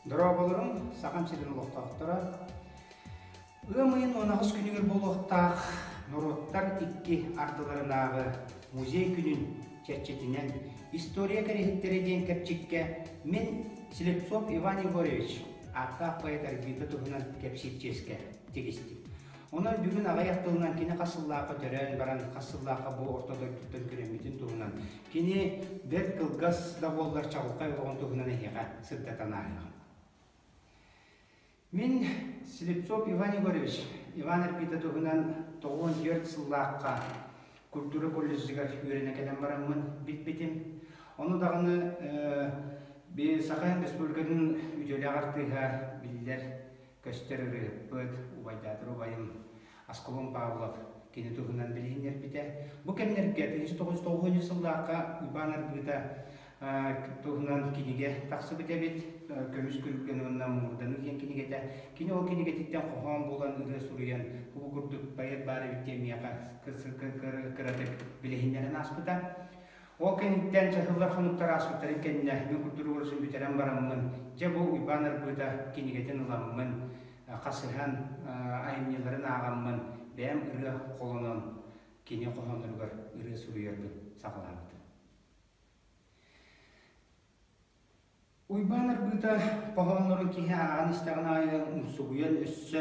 Дороголорун сакам сирин улуктактара. Ыйын онагыс күнүгөр болуктак Нуроттар икки ардыларынагы музей күнүн чечетинен история керехеттереден кепчикке мен Слепцов Иван Егорович атка поэтар биді тугунан кепсипческе тегисти. Онан бүгүн агаяктылынан кини касыллаакка төрөн баран касыллаакка бу ортодоктуттан күрөмүтүн тугунан кини бер кылгас да боллар чагылкай болгон тугунан эхега сырдатанайга. Мен Слепцов Иван Егорович Иван Арпита тугунан 94 сыллаакка культура колледжигер үйрөне келен бараммын битбитим. Ону дагыны Сакаян Республиканын үтөлө агартыга биллер көстөрүрү быт убайдатыр убайым Асколон Павлов кини тугунан билинер бите. Бу кемнерге 1990 сыллаакка Иван Арпита тугунан киниге таксы битебит көмүс күргөнүнөн мурдан ген кинигете кини ол кинигетиттен кохон болан ыры суруян бу курдук байет бары биттемияка кыратык билехиннерин аспыта ол киниттен чахыллар хануктар аспыттар экенне мен культура болушун битерен бараммын же бу Иван Арпита кинигетин ыламмын касыхан айымнелерин агаммын бэм ыры колонон кини кохондургар ыры суруярды сакалабыт. Иван Арпита кохоннорун кихе аган истагына айын умсугуян өссө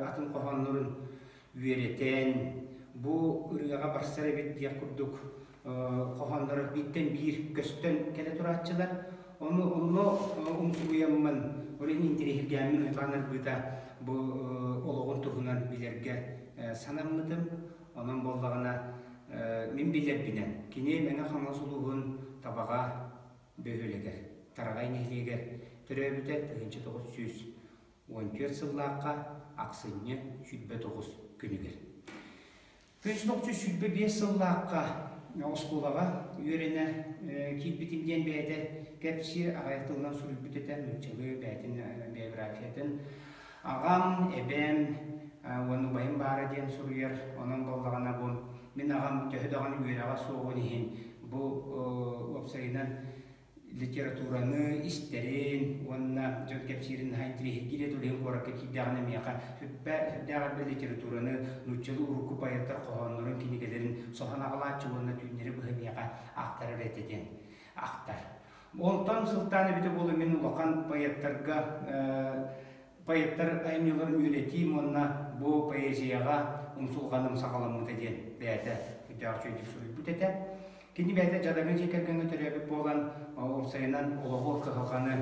атын кохоннорун үйеретен бу ырыга барсар эбит дия курдук кохоннору биттен бир көстөн келе турачылар. Onu умсугуянмын орин интерехиргемин Иван Арпита бу ологон тугунан билерге санаммытым. Онун боллагына мен билербинен кини меңе хамасулугун табага бөгөлегер тарагай нехлегер төрөбүтө 1914 сыллаакка аксынны сүрбө 9 күнүгер. 1905 сыллаакка оскулага үйрөне кийбитимден бээте кепси агайтылган сүрбүтөтен мөчөлү бээтин биографиятын агам эбем оны байым бары ден суруяр онун боллагана бу мен агам төһөдөгөн үйрөга соогон ихин бу опсайынан литератураны истерин, онна жон кепсирин хайнтри гире толен коракка кидагана мияка сүббэ литератураны нуччалу урукку байыртар кохоннорун кинигелерин соханагалаачы онна түйнери быһы мияка актар ретеден актар. Онтон сылтаны бите болу мен улахан поэттар айныларын үйретим онна бу поэзияга умсулганым сакаламыты ден бээте күдак чөйдүк суруй бүтете. Кини бәйті жадаңы жекергенге төребіп болған олсайынан олығы қығылғаны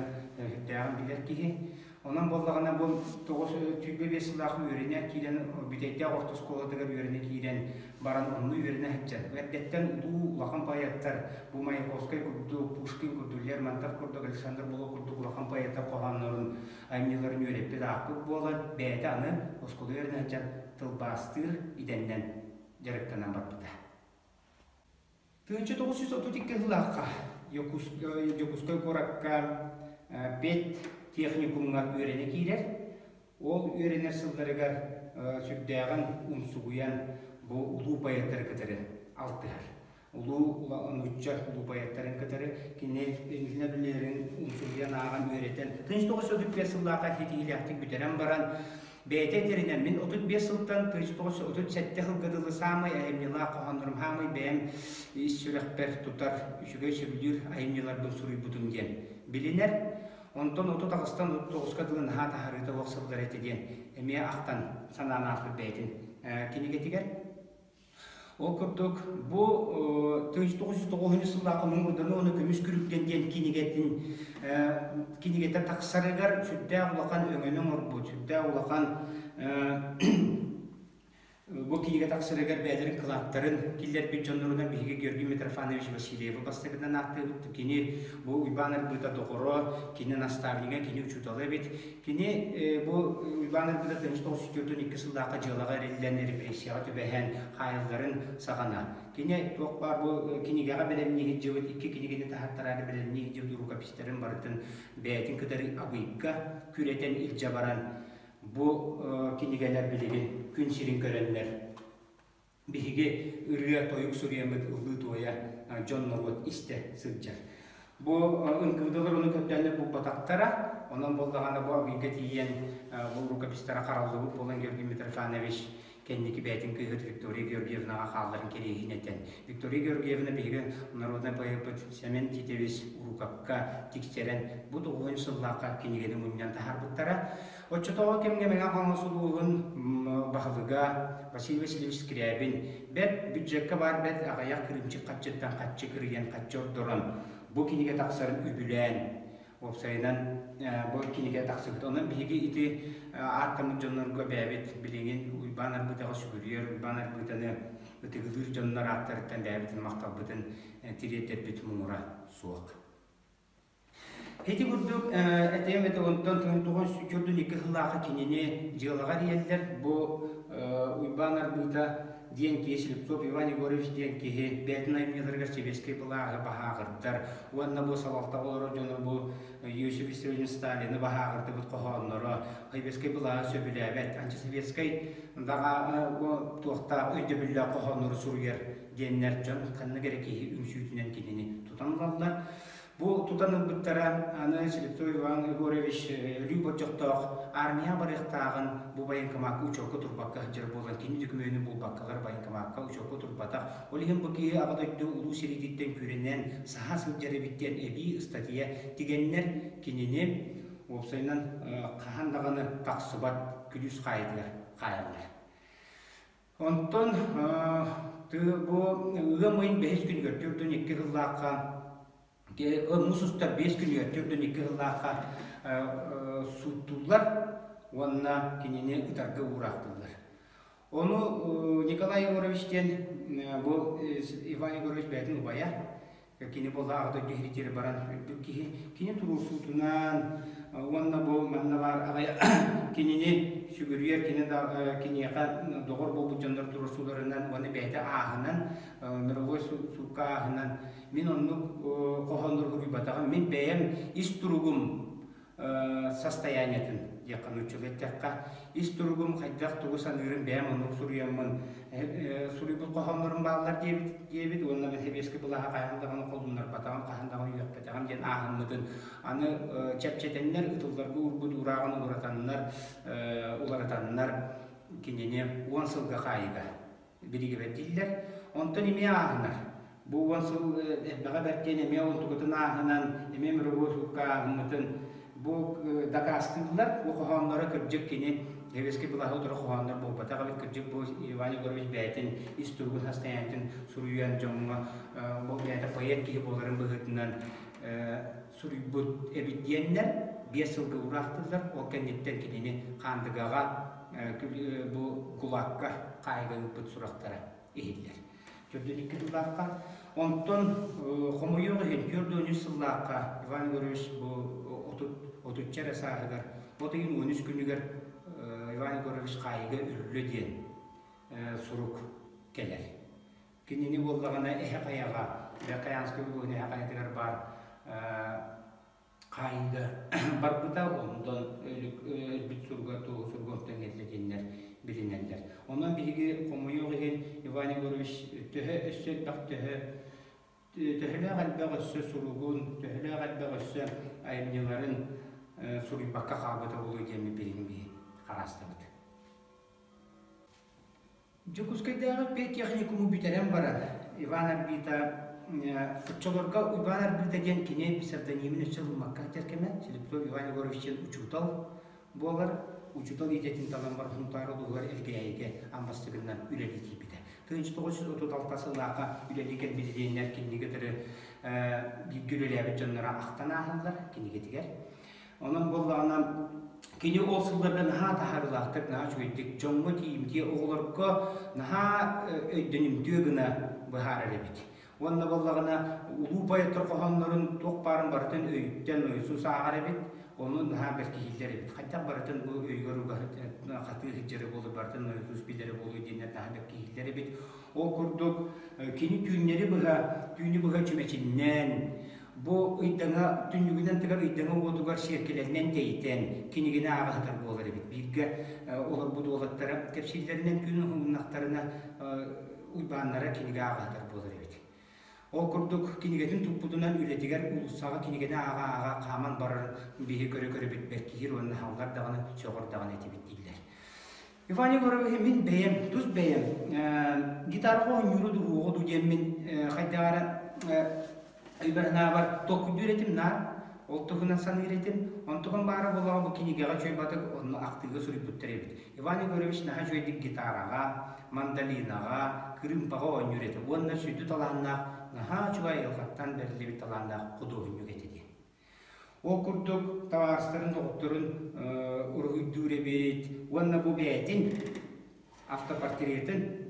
дәғын білер кейі. Онан болдағына бұл 9-5 сылдағы үйрене кейден бүтетте ортос қоладығыр үйрене кейден баран онны үйрене әтчен. Әттеттен ұлу ұлақан паяттар бұл Маяковскай күрді, Пушкин күрді, Лермонтов күрді, Александр Було күрді ұлақан паяттар қоғанларын аймеларын үйреппеді ақып болар. Бәйті аны осқылы үйрене әтчен тылбастыр иденнен жарықтанан барбыда. 1932 сыллаакка Жокускай коракка 5 техникумга үйрене кийлер. Ол үйренер сылдарыгар сүрдәган умсугуян бу улуу поэттар кытары алтыгар. Улуу нучча улуу поэттарын кытары кине билерин умсугуян аган үйретен. 1935 сыллаакка хетигилектик бүтерен баран бәйтерінен мен 35 сылтан 1937 жылгадылы самай айымнела қоғандырым хамай бәйім сүрекпер тұтар үшіге сөбілер айымнелар бұл сұруй бұтын ген. Білінер, онтан 30 99-ға хата харыты оқсылдар етеден әме ақтан санан ақыр бәйтін кенегетігер. Ол күрдік, бұл 1990 сыллағы мұңырданы оны көміс күріктенден кенегеттен тақсарығар сүрдә ұлақан өңінің ұрбу, сүрдә ұлақан бұл кенеге тақсарығар бәдерін қылаттарын келдер бет жонларынан бейге Георгий Митрофанович Васильевы бастығынан ақты бұтты. Кені бұл Иван Арпита доғыры, кені наставниға, кені учуталы бет. Кені бұл Иван Арпита 1942 сыллаққа жылаға релден репрессияға түбәхән қайылдарын сағана. Кені тоқ бар бұл кенегеға бәлеміне жауыт, екі кенегені тахаттарары бәлеміне жауыт рукопистерін барытын бәйтін кідері абыйға күретен илжа баран бұл кенегелер білеген күн сирин көренлер. Биһиге ырыа тойук суриямыт ыллы туая Джон Норвуд исте сылжар. Бу ынкыдылар уну көптәле бу батактара, онан болдаганы бу биге тиен бу рукопистара каралды болан Георгий Митрофанович кенники бәйтин кыгыр Виктория Георгиевнага халларын керегинетен. Виктория Георгиевна биге народный поэт Семен Титевич урукапка тикстерен бу 9 сыллакка кенегени муньян тахарбыттара. Отчетова кемге мега каңасулугун бахылыга Василий Васильевич Скрябин бет бюджетка бар бет агаяк кырымчы катчыттан катчы кырыян катчордорон бу кинеге таксарын үбүлән опсайнан бу кинеге таксыгыт онун биги ити аттамы жоннорго бәбит билеген уйбанар бытага сүгүрүер уйбанар бытаны ытыгылыр жоннор аттарыттан бәбитин макталбытын тиретер бит муңура суак. Эти бурдук этем это онтон туган сүкөрдүн 2 хыллага кинене жылага диелдер бу уйбанар быта диен кесилип топ Иван Егорович диен кеге бәтин аймелерге себеске була бахагырдар. Уанна бу сабакта олоро жону бу Иосиф Виссарионович Сталин бахагырды бут кохонноро хайбеске була сөбүләбәт антисоветский дага бу тохта өйдө билля кохоннору сургер диеннер жон канны кереки үмсүтүнен кинени тутанлалар. Бу тутанын буттара аны Селектор Иван Егорович Любо жокток армия барыктагын бу байынкамакка учокко турбакка жер болгон кини дүкмөнү бул баккалар байынкамакка учокко турбата. Олихин буки агадойду улуу серидиттен күренен саха сылжаребиттен эби статья дигеннер кинени опсайнан кахандаганы таксыбат күлүс кайдылар каялар. Онтон бу ыгымын 5 күн көртүрдүн 2 хыллакка Мусустар 5 күн өттөрдөн 2 хыллакка суттулар, онна кинене ытарга урактылар. Ону Николай Егоровичтен бу Иван Егорович бәтин убая, кини болла агда дихритери баран кини турусутунан, онна бу манна бар агая кинене сүгүрүер кинега догор болду жондар турусуларынан, оны бәйте ахынан, мировой сука ахынан мен онну кохондор хуби батаган мен бәем истуругум состояниятын якын учулеттекка истуругум кайдак тугусан үрүн бәем онну суруямын сурубу кохондорун баалар дебит онна мен хебеске булага кайгандаган колдундар батаган кайгандаган үйөк батаган ден агыммытын аны чепчетеннер ытылдарга урбут ураган уратаннар уларатаннар кинене 10 сылга кайга бириге беттилер онтон име агынар бу вансыл бага бертен эме онтугутун ахынан эме мировозукка агымытын бу дакастылар бу кохондора кыржык кини хебеске булага отура кохондор болбатага бит кыржык бу Иван Егорович бәйтин истургун хастаянтын суруян жонга бу бәйта поэт кии боларын быгытынан суруйбут эбидиеннер 5 сылга урактылар ол кеннеттен кинини кандыгага бу кулакка кайгылыппыт сурактара эхиллер Körдөн 2 сыллакка, онтон хомойоғы көрдөн 3 сыллакка Иван Егорович отутчара сағыдар. Отыгин 13 күнігер Иван Егорович қайығы үрілі ден сурук келер. Кенені болдағана әхе қаяға, Бәкаянскі үлгіні әхе қаятығар бар қайығы бар бұта, ондан өлбіт сурготтан келдегенлер билинендер. Ondan biri komuyor gen Ivан Егорович töhe össet bak töhele galba össe surugun töhele galba össe aymniların suri bakka qabata oluyor demi bilin bir qarastırdı. Jokuskaydağı pek texnikumu biteren bara. Ivан Арбита futçolorga Ivан Арбита gen kine psevdonimini çalınmakka terkeme. Селектор Иван Егоровичтен учутал болар. Учутал идетин талан бар хунтары дугар элгейге амбастыгынан үлели типиде. 1936 сыллакка үлелиген билденер киннигедер билгүлелебе жоннора актана ахалдар киннигедигер. Онун боллагана кини олсулдардан ха тахарлактыр на жүйдик жонго тиимди оглорго на өйдөнүм дөгүнө бахаралебит. Онна боллагана улуу байыттар кохоннорун токпарын бартын өйттен өйсү саагарабит. Onun daha belki hilleri bit. Hatta baratın bu öygörüge katı hicleri bolu baratın öyküs billeri bolu dinler daha belki hilleri bit. O kurduk kini tüyünü buha çümeçinden bu idana tüyünügünden tıgar idana odugar şirkelerinden deyten kini gine ağahtır bolar bit. Bilge olur bu dolatlara tepsillerinden tüyünün hunaklarına uybanlara kini ağahtır bolar bit. Ол курдук кинигетин туппутунан үлетигер улуссага кинигене ага каман барар биһи көрө битбер киир онна халгар даганы чогор даганы этибит диллер. Иван Егорович мин бейем, туз бейем. Гитарго юруду угоду демин хайдагара иберна бар току дүретим нар. Ол тугунан сан иретим, онтугун бары болага бу кинигега чөй батык онну актыгы сурипуттеребит. Иван Егорович наха жойдик гитарага, мандолинага, кырымпага ойнюрети. Онна сүйдү таланна наха чугай елгаттан берилебит таланна куду ойнюгетиди. Ол курдук таварстарын доктурун ургүйдүребит. Онна бу бетин автопортретин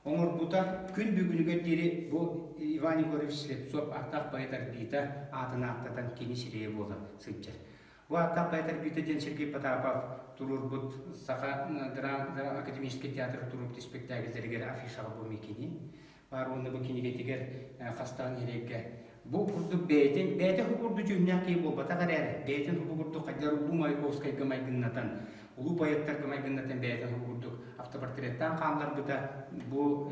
оңорбута күн бүгүнүгө дери бу Иван Егорович Слепцов аттак байтар бита атына аттатан кини сирее болду сыпчар. Бу аттак байтар бита ден Сергей Потапов турурбут сака драма академический театр турурбут спектакльдерге афишага бу мекени. Бар онда бу киниге тигер кастан ерекке. Бу курдук бете хурду жүмняки болбата карар. Бетин хурду кадар Маяковской гамайгыннатан. Улуу поэттар гамайгыннатан бетин хурду автопортреттан камлар бута бу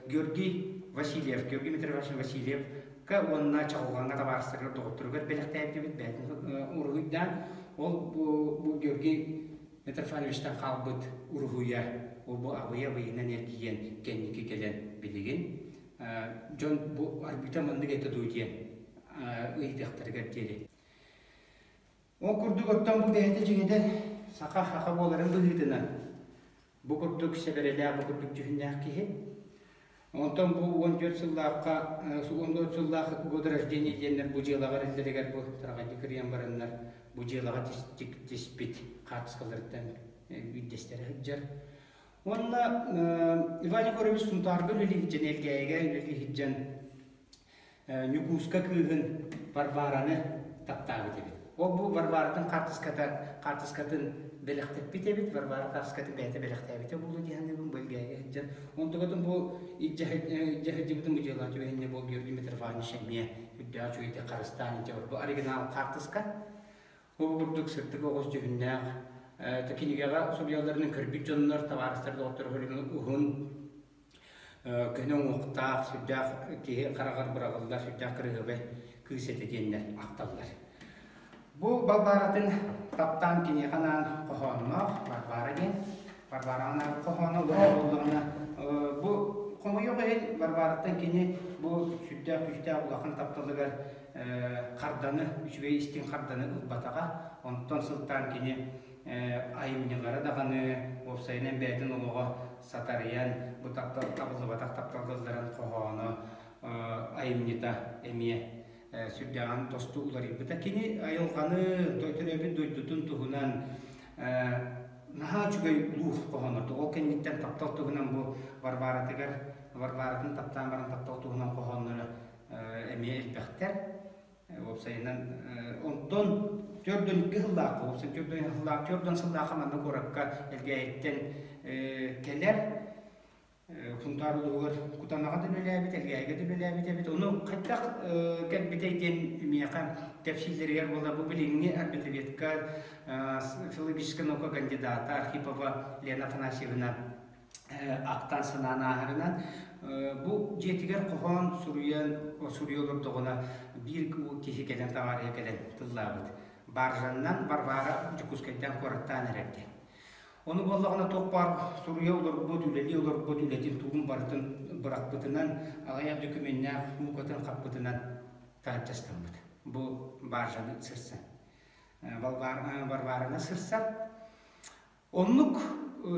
Георгий Васильев, Георгий Митрофанович Васильев, ка онна чагылганга табарыстырып доктургар белектеп бетин ургуйдан ол бу Георгий Митрофановичтан калбыт ургуя. Ол бу абыя быйынан эркиген кенники келен билеген. Жон бу арбита мандык эте дуйтен ыйдактарга тери. О курдук оттан бу бете жигеде сака хака боларын быгытына. Бу курдук себереле бу курдук жүннак кихи. Онтон бу 14 жыллакка 14 жыллак год рождения денер бу жылага элдерегер бу тараган кирген бараннар бу жылага диспит катыскалардан үйдестери жар. Онна Иван Егорович сунтаргы үлі женелгейге үлі хиджан Нюкуска күйгін Варвараны таптағы дебет. Ол бұл Варваратын қартыскатын белектеп бітебет, Варвара қартыскатын бәйті белектебет. Бұл дегенде бұл бөлгейге хиджан. Онтығытын бұл жахыджыбытын бұжылан түйенне бұл Георгий Митрофанович әмия үдді ачуйте Қарыстан ете бұл оригинал қартыска. Ол бұрдық сырттығы оғыз жүгіннәғ. Такинигага субъяларының көрбит жоннор таварыстар доктор хөлүнүн ухун көнөң уктак сүддак ки карагар бурагылдар сүддак кырыгыбы күйсете деннер акталлар. Бу балбаратын таптан кини канан кохоннок барбара ген барбарана кохоно болгона бу комойок эл барбараттан кини бу сүддак күстак улакын тапталыгар карданы үчбей истин карданы батага онтон сылтан кини айымныңгара даганы опсайнан бәйтін олуға сатариян бұ табылы батақ тапталдыларын қоғаны айымнита әмие сүрдіған тосты улар ебіта кені айылғаны тойтыребін дойдутын тұғынан наға жүгей ұлу қоғанырды. Ол кенеттен таптал тұғынан бұл варваратын таптан баран таптал тұғынан қоғаныры әмие әлбәқтер опсайнан онтон Төрдөн гыллак, олсын төрдөн сыллакка манда коракка элгейттен келер. Фунтарлыгыр кутанага делебит, элгейге делебит. Ону кайдак келбитейден мияка тепсилдергер болду бу билимни арбитриетка филологическая наука кандидата Архипова Лена Афанасьевна актан сынанаарынан бу жетигер кохон суруялар догона бир киши келен товария келен тыллабыт. Баржаннан Варвара Жукускайдан кораттан эректе. Onu bollağına topar Suriye olur bu düleli olur bu dületin tuğum barıtın bırakbıtından ağaya dökümenine mukatın kapbıtından tahtçastamıdı. Bu barjanı sırsa. Varvarına sırsa. Onluk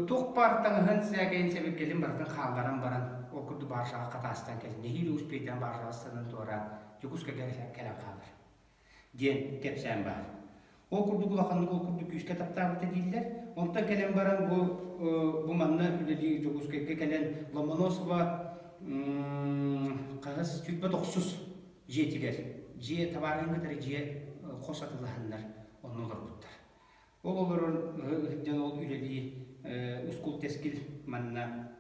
topar tanıhın siyageyin sebep gelin barıtın xağlaran baran okurdu barjağa katastan gelin. Nehili uspeyden barjağısının doğra Jukускaydan kelen xağlar. Diyen kepsen var. Okurdu kulakhanlık okurdu küçük taptabıta değiller. Ondan gelen baran bu manna üleli Jukускayga gelen Lomonosova kağız tütbe 900 jetiger. Jiye tabarın kadar jiye kosatılahanlar onu olur butlar. Olur üleli uskul teskil manna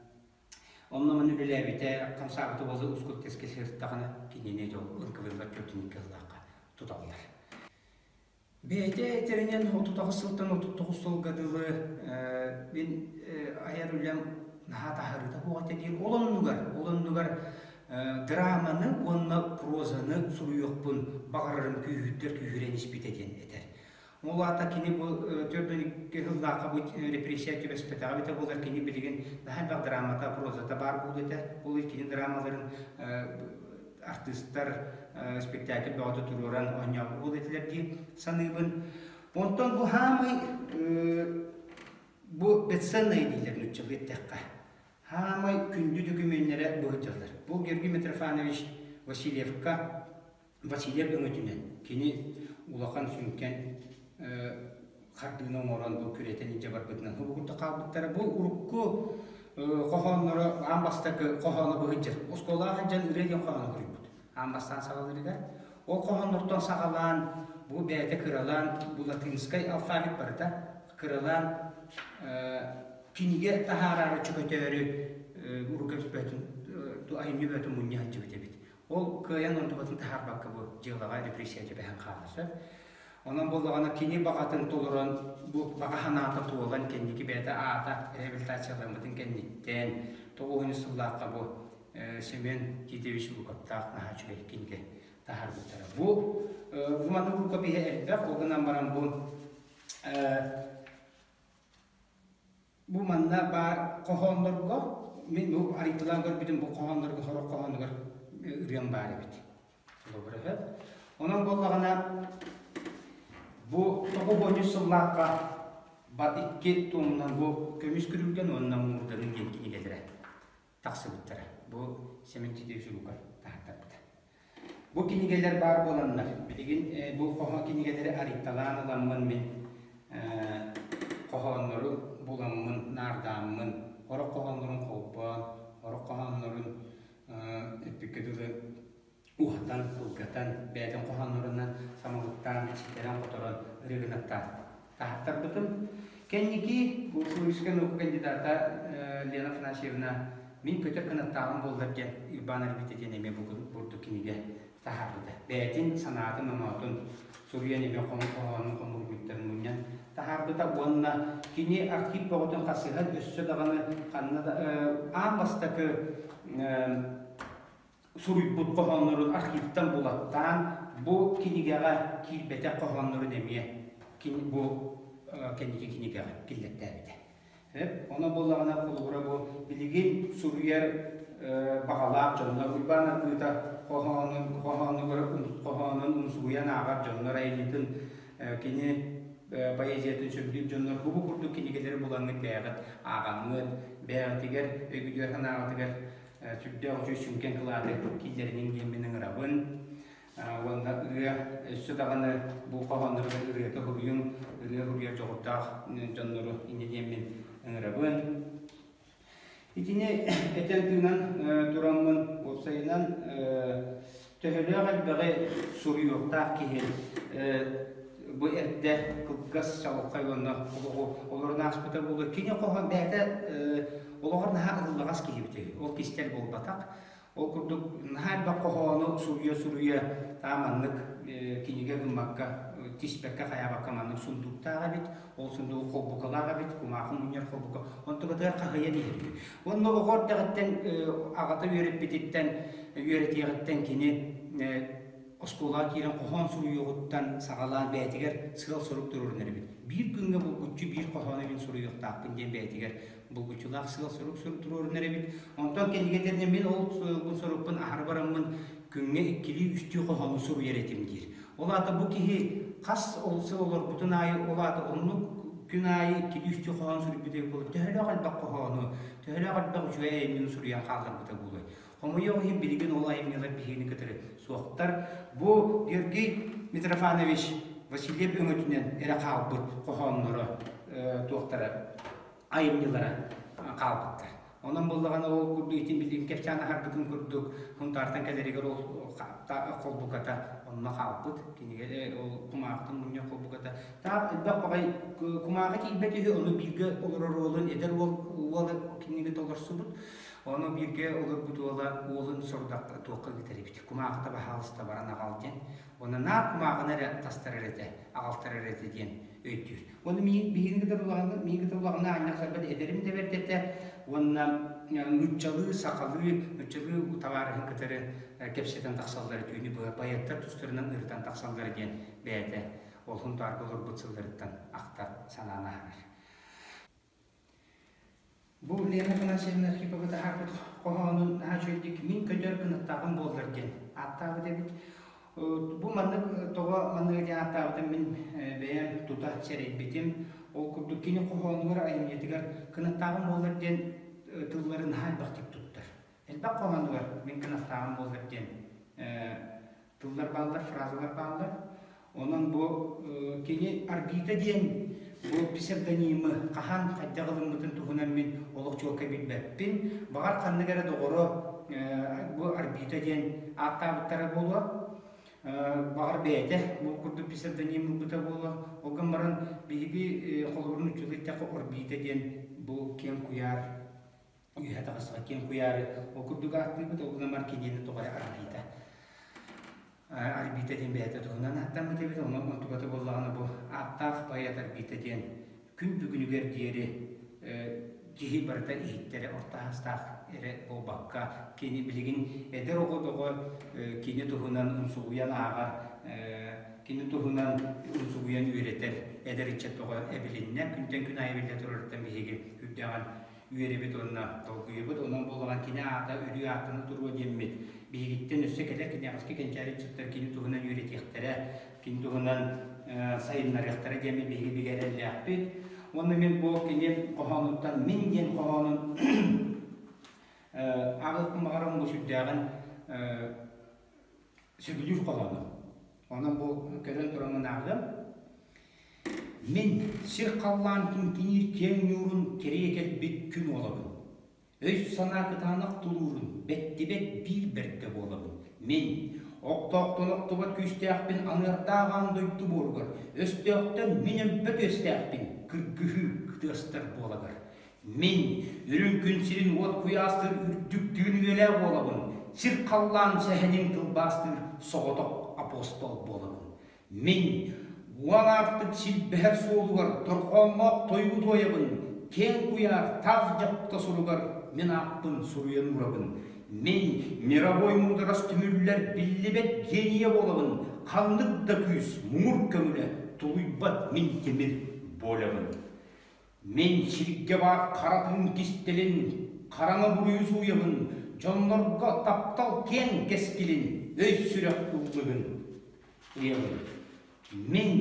onunla üleli bite kamsağıtı bazı uskul teskil hırttağına kinene de ırkıvırlar kötünük kızlaqa tutallar. Beyte terenen 39 sıltan 39 sol gadılı ben ayar ülem naha taharıda bu ate değil olan nugar драманы, онна прозаны суруйокпун багарырым күйүттер күйүренис битеден этер. Ол ата кини бу төрдөн кыллака бу репрессия түбеспетага бите болар кини билген daha драмата прозата бар бул эте. Бул кини драмаларын артисттар спектакль баады туруран оня бул этилер ди саныбын. Онтон бу хамай бу бетсенный дилер нүчөбеттекка. Хамай күндү документтере быгыталар. Бу Георгий Митрофанович Васильев өңөтүнөн кини улахан сүнкен хардыны орон бу күретен инже бар бытынан. Бу гурда калбыттары бу урукку кохоннору амбастакы кохону быгытыр. Осколага жан үреген кохону көрүп. Амбастан сагалырыга. Ол кохоннордон сагалан бу бәйте кыралан бу латинский алфавит бар да. Кыралан киниге тахарары чөкөтөрү урукөспөтүн ту айны бөтүн мунья жибетебит. Ол кыян онту батын тахарбакка бу жылага репрессия жебен калысы. Онан боллагана кини багатын толуран бу багаханата туылган кенники бете ата реабилитацияланбытын кенниттен тоогуну сыллаакка бу Семен Титевич Лукаттак нахачугай кинге тахарбыттара. Бу маны урка бихе элбек огынан баран бу манда бар кохондорго мен бу аритылан көрбүдүм бу кохондорго хорок кохондорго үрген бар эбит. Онан боллагана бу тогобоню сыллаакка бар икки тумнан бу көмүс күрүлген оннан мурданын кенкини келире таксыбыттара. Бу Семен Титевич Лукат тахтапта. Бу кинигелер бар боланнар. Билген бу кохо кинигелери ариталан аламмын мен кохоннору буламмын нардаммын орок кохоннорун колпон орок кохоннорун эпикедулы ухатан кулгатан бәден кохоннорунан самалыктан ситеран которон регнаттан тахтар бутум кенники бу флорискен оку кандидата Лена Афанасьевна min kötü kanıtlarım bollarken İrbanlar biteceğin eme bugün burada kinige taharlıda. Beytin sanatı mamatun Suriye neme konu konu bütlerin bunyan taharlıda bununla kini aktif boğutun kasıhat üstü dağını kanada ambastaki Suriye but kohanların aktiften bulattan bu kinigege kilbete kohanların emeye bu kendiki kinigege killetlerdi. Ona bollagana kulgura bu bilgin Suriyer bağalaq canlar uybana kıta kohanın unsuyan ağar canlar aylitin kini bayeziyatın söbülüp canlar bu kurdu kinigeleri bulanık beyağıt ağamın beyağıtıger ögüdüyorhan ağatıger sübde ocu sünken kıladı killerinin geminin rabın Wanda ırıya südağını bu kohanları ırıyata huruyun huruyar çoğurtağ canları ineceğimin Rabın. İtine etentinden duramın olsayından töhülüğe bağı Suriyok'ta ki bu erde kılgaz çalıqaylanlar olurun aspıta bulur. Kine kohan bəydə olağır naha ığılağaz kehibdi. O kistel bol batak. O kurduk naha baq kohanu Suriya tamanlık kinige gılmakka tispekka kaya bakamanlık sunduktağa bit. O sunduğu kolbukalağa bit. Kumağın münyer kolbuka. Ondan kadar kahıya deyir. Ondan oğur dağıtten ağata yörep bititten yöretiyeğitten kini Oskola kiren kohan Suriyok'tan sağalan beytiger sığal sorup durur nerede? Bir günde bu güçlü bir kohan evin Suriyok takpın diye beytiger bu güçlüler sığal sorup durur nerede? Ondan kendilerine ben o sorupun ahırbaramın günde ikili üstü kohanı Suriye etimdir. Ola da bu ki kas olsa olur bütün ay ola da onu gün ayı ikili üstü kohan Suriye bide bulup tehele kalbak kohanı tehele kalbak şöyle emin Suriye kalır bide buluyor. Ama yok hep bilgin olayımlar bihini götürür. Soğuklar bu Georgi Mitrofanovich Vasilyev öngötünden ere kalbıt kohanları doktora ayımlılara kalbıtlar. Onun bulduğuna o kurduğu için bildiğim kefçana harbıtın kurduk. Huntartan keleriger o kolbukata onunla kalbıt. Kinigere o kumağıtın bunnya kolbukata. Ta bak bakay kumağıtı ilbeti onu bilgi olur olun eder ol kinige dolar subut. Onu birge olur bu dola oğlun sordakta toqqa getiribdi. Kumağıta bahalısta barana qalden. Onu na kumağına tastarırdı, ağaltırırdı diyen öйтür. Onu min gider ulağına aynaq sabit ederim de vertette онна нуччалы сакалы нуччалы таварыхын кытары кепсетен таксаллар түйүнү баяттар тустарынан ыртан таксаллар диен бәйте олхун таргылыр бутсылдырыттан актар санаанахар. Бу Лена Фанасьевна Архипова харбыт кохонун хажойдик мин көтөр кыныттагын болдыр диен. Аттабы дебит. Бу манны тога манны диен аттабы мен бәйем тута серейбитим. Ол курдук кини кохонугар айымнетигер кыныттагын болдыр диен тылларын хайбактып туттар. Элбак кохонугар мен кыныттагын болдыр диен. Тыллар балдар, фразалар балдар. Онан бу кини орбита диен бу псевдонимы кахан кайдагылымытын тугунан мен олокчолка билбеппин. Багар канныгара догоро бу орбита диен аттабыттары болуа. Багар бейте бу курду псевдонимы бута болуа. Оган баран биги холурун учулыттакы орбита диен бу кен куяр үйәті қасыға кен куяры. Ол курдуга атты бут оган бар кенені тоғары орбита. Орбита ден бәйті тұғынан аттан бұты бет, оның тұғаты болағаны бұл аттақ баят орбита ден күн бүгінігер дейері кейі барыта ехеттері ортағыстақ әрі бұл баққа кені білігін әдір оғы кені тұғынан ұнсуғыян ағар кені тұғынан ұнсуғыян үйретер әдір итчет тұғы әбілінне күнтен күн айбілді тұрырттан бейге күбдеған үйеребет онына толқүйебет, онан болған кені ата үрі атыны тұруы деммет. Бейгіттен өсі кәлер кені ағыске кәнчәрі чыттар кені тұғынан үйретектері, кені тұғынан сайынлар яқтары деме бейгі бігәрәлі ақпет. Оны мен бұл кені қоғануттан мен ден қоғанын ағылқын мағарым бұл сүрдіғын сүргілер қоғаны. Онан бұл көрін тұрамын ағым. Мен сир қаллан кинкинир кен юрун керекел бит күн олабын. Өз санакытанық тулурун бетти-бет bir-birde болабын. Мен оқтоқтонық күстеақпен анырдаған дойты борғыр. Өстеқтен менен бөт өстеақпен кіргіхі күтістір болагыр. Мен үрін күнсірін от құястыр үрдіктігін өлі болабын. Сир қаллан сәхенен тылбастыр соғытық апостол болабын. Мен уан артық сілбәр солуғар, тұрқалмақ тойғы тойабын, кен құяр, таз жапта сұруғар, мен ақпын сұруян ұрабын. Мен мировой мудырас түмірлер білібет гения болабын, қандық да күйіс, мұңыр көмілі, тұлыйбат мен темір болабын. Мен шірікке бар қаратын кестелін, қараңы бұруыз ұйабын, жонларға таптал кен кескелін, өз сүрек ұлығын ұйабын. Мен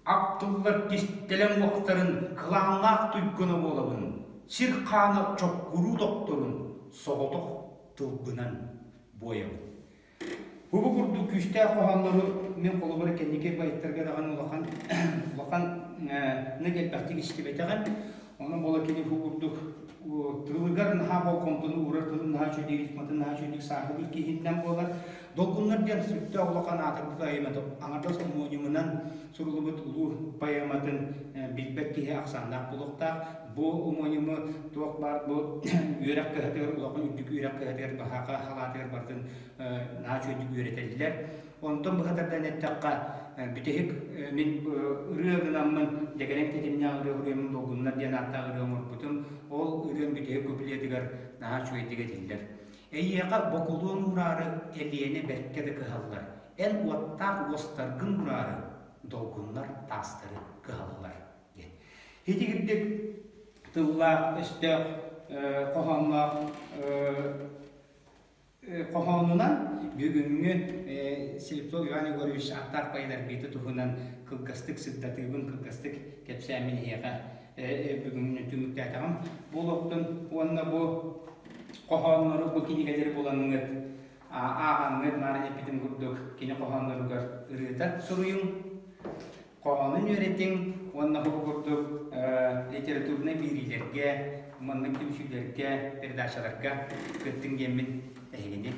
ақтылар кестелен уақыттарын қылаңақ түйгіні болабын. Сирқаны чоққыру доқторын соғытық тұлғынан бойабын. Бұбы күрді күшті қоғанлары мен қолы бар кәнекер байыттарға даған ұлақан нүгел бәқтік істебетіған. Оның бола кені күрдік тылығар наға бол комтыны ұрар тылын наға жөдек итматын наға жөдек сағылыр кейінден болар. Долгуннар ден сүтті ұлақан атырбыт айымады. Аңардас омонимынан сұрылыбыт ұлу байыматын білбәк кейі ақсандақ бұлықтақ. Бұл омонимы туақ бар бұл үйрек кәтер, ұлақан үттік үйрек кәтер, бағаға халатер бардың наға жөдек үйретелілер. Онтан бұғадардан әттіққа бүтек мен ұрығынамын дегенек тетімнен ұрығымын долгуннар ден атта ұрығымыр бұтым. Ол ұрығын бүтек көпілетігер наға жөдеге тілдер. Эйеға бокулуын ұрары әлиені бәркеді кығалылар. Ән уаттақ остарғын ұрары долгунлар тастыры кығалылар. Хетігірдік тыллақ, өстіқ, қоғанынан бүгінгі Селептол Иван Егорович аттақ байлар беті тұғынан қылғастық сыддатығын қылғастық кәпсәмін еға бүгінгі түмікті атағым. Бұл оқтың онына бұл қоғанлары бұл кенегелері боланыңыз ағаңыз марын епетін күрдік кене қоғанларығар ұрғытат сұруың. Қоғанын өреттің, онына бұл күрдік литературны берилерге, мұнның түмшілерге, передачаларға күттің емін әйгені